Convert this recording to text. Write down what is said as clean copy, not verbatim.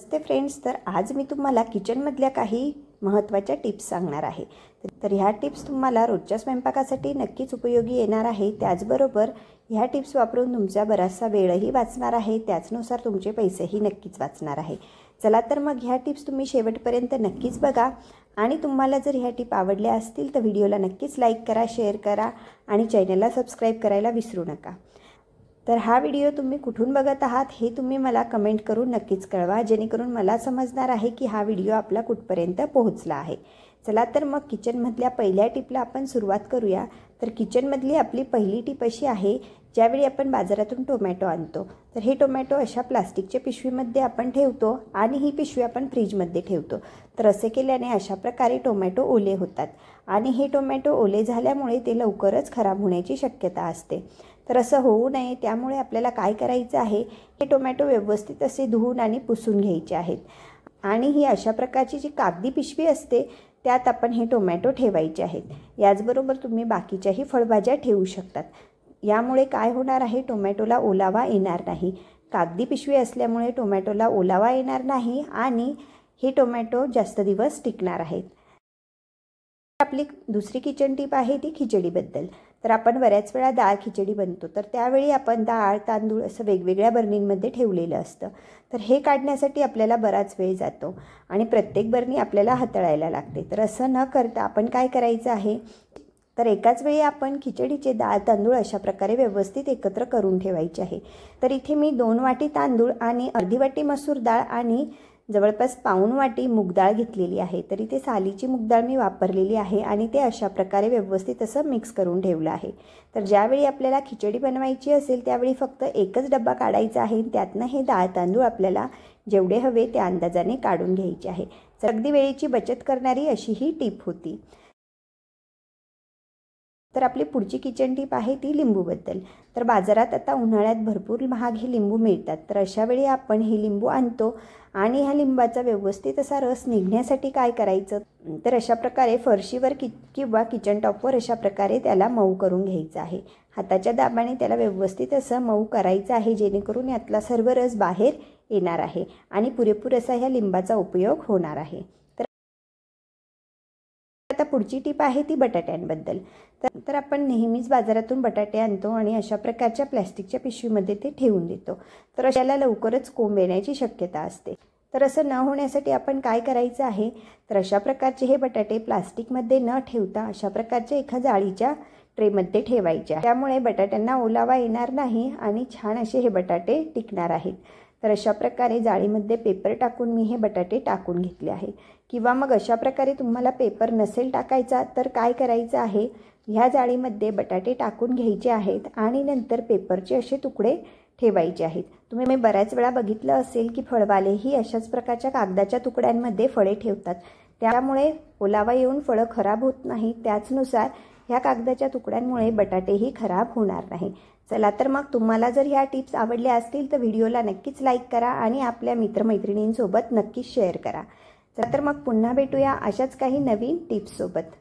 नमस्ते friends, तर आज मी तुम्हाला किचनमधल्या काही महत्त्वाच्या टिप्स सांगणार आहे। तर ह्या टिप्स तुम्हाला रोजच्या स्वयंपाकासाठी नक्कीच उपयोगी येणार आहे। त्याचबरोबर ह्या टिप्स वापरून तुमचा बराचसा वेळही वाचणार आहे, त्याचनुसार तुमचे पैसेही नक्कीच वाचणार आहे। चला तर मग ह्या टिप्स तुम्ही शेवटपर्यंत नक्कीच बघा आणि तुम्हाला जर ह्या टिप आवडल्या असतील तर व्हिडिओला नक्कीच लाईक करा, शेअर करा आणि चॅनलला सबस्क्राईब करायला विसरू नका। तर हा व्हिडिओ तुम्ही कुठून बघत आहात हे तुम्ही मला कमेंट करून नक्कीच कळवा, जेणेकरून मला समजणार आहे की हा व्हिडिओ आपला कुठपर्यंत पोहोचला आहे। चला तर मग किचनमधल्या पहिल्या टिपला आपण सुरुवात करूया। तर किचनमधली आपली पहिली टिप अशी आहे, ज्यावेळी आपण बाजारातून टोमॅटो आणतो तर हे टोमॅटो अशा प्लास्टिकच्या पिशवीमध्ये आपण ठेवतो आणि ही पिशवी आपण फ्रीजमध्ये ठेवतो। तर असे केल्याने अशा प्रकारे टोमॅटो ओले होतात आणि हे टोमॅटो ओले झाल्यामुळे ते लवकरच खराब होण्याची शक्यता असते। तर असं होऊ नये त्यामुळे आपल्याला काय करायचं आहे, हे टोमॅटो व्यवस्थित असे धुवून आणि पुसून घ्यायचे आहेत आणि ही अशा प्रकारची जी कागदी पिशवी असते त्यात आपण हे टोमॅटो ठेवायचे आहेत। याचबरोबर तुम्ही बाकीच्याही फळभाज्या ठेवू शकतात। यामुळे काय होणार आहे, टोमॅटोला ओलावा येणार नाही। कागदी पिशवी असल्यामुळे टोमॅटोला ओलावा येणार नाही आणि हे टोमॅटो जास्त दिवस टिकणार आहेत। आपली दुसरी किचन टिप आहे ती खिचडीबद्दल। तर आपण बऱ्याच वेळा डाळ खिचडी बनतो, तर त्यावेळी आपण डाळ तांदूळ असं वेगवेगळ्या बरणींमध्ये ठेवलेलं असतं। तर हे काढण्यासाठी आपल्याला बराच वेळ जातो आणि प्रत्येक बरणी आपल्याला हाताळायला लागते। तर असं न करता आपण काय करायचं आहे, तर एकाच वेळी आपण खिचडीचे डाळ तांदूळ अशा प्रकारे व्यवस्थित एकत्र करून ठेवायचे आहे। तर इथे मी 2 वाटी तांदूळ आणि अर्धी वाटी मसूर डाळ आणि जवळपास पाऊण वाटी मूगडाळ घेतलेली आहे। तर इथे सालीची मूगडाळ मी वापरलेली आहे आणि ते अशा प्रकारे व्यवस्थित असं मिक्स करून ठेवलं आहे। तर ज्यावेळी आपल्याला खिचडी बनवायची असेल त्यावेळी फक्त एकच डब्बा काढायचा आहे, त्यातनं हे डाळ तांदूळ आपल्याला जेवढे हवे त्या अंदाजाने काढून घ्यायचे आहे। तर अगदी वेळेची बचत करणारी अशी ही टिप होती। तर आपली पुढची किचन टिप आहे ती लिंबूबद्दल। तर बाजारात आता उन्हाळ्यात भरपूर महाग हे लिंबू मिळतात। तर अशा वेळी आपण हे लिंबू आणतो आणि ह्या लिंबाचा व्यवस्थित असा रस निघण्यासाठी काय करायचं, तर अशा प्रकारे फरशीवर किंवा किचन टॉपवर अशा प्रकारे त्याला मऊ करून घ्यायचं आहे। हाताच्या दाबाने त्याला व्यवस्थित असं मऊ करायचं आहे, जेणेकरून यातला सर्व रस बाहेर येणार आहे आणि पुरेपूर असा ह्या लिंबाचा उपयोग होणार आहे। आता पुढची टिप आहे ती बटाट्यांबद्दल। तर आपण नेहमीच बाजारातून बटाटे आणतो आणि अशा प्रकारच्या प्लास्टिकच्या पिशवीमध्ये ते ठेवून देतो। तर अशाला लवकरच कोंब येण्याची शक्यता असते। तर असं न होण्यासाठी आपण काय करायचं आहे, तर अशा प्रकारचे हे बटाटे प्लास्टिकमध्ये न ठेवता अशा प्रकारच्या एका जाळीच्या ट्रेमध्ये ठेवायचे। त्यामुळे बटाट्यांना ओलावा येणार नाही आणि छान असे हे बटाटे टिकणार आहेत। तर अशा प्रकारे जाळीमध्ये पेपर टाकून मी हे बटाटे टाकून घेतले आहे। किंवा मग अशा प्रकारे तुम्हाला पेपर नसेल टाकायचा तर काय करायचं आहे, ह्या जाळीमध्ये बटाटे टाकून घ्यायचे आहेत आणि नंतर पेपरचे असे तुकडे ठेवायचे आहेत। तुम्ही बऱ्याच वेळा बघितलं असेल की फळवालेही अशाच प्रकारच्या कागदाच्या तुकड्यांमध्ये फळे ठेवतात, त्यामुळे ओलावा येऊन फळं खराब होत नाही। त्याचनुसार ह्या कागदाच्या तुकड्यांमुळे बटाटेही खराब होणार नाही। चला तर मग तुम्हाला जर ह्या टिप्स आवडल्या असतील तर व्हिडिओला नक्कीच लाईक करा आणि आपल्या मित्रमैत्रिणींसोबत नक्कीच शेअर करा। चला तर मग पुन्हा भेटूया अशाच काही नवीन टिप्स सोबत।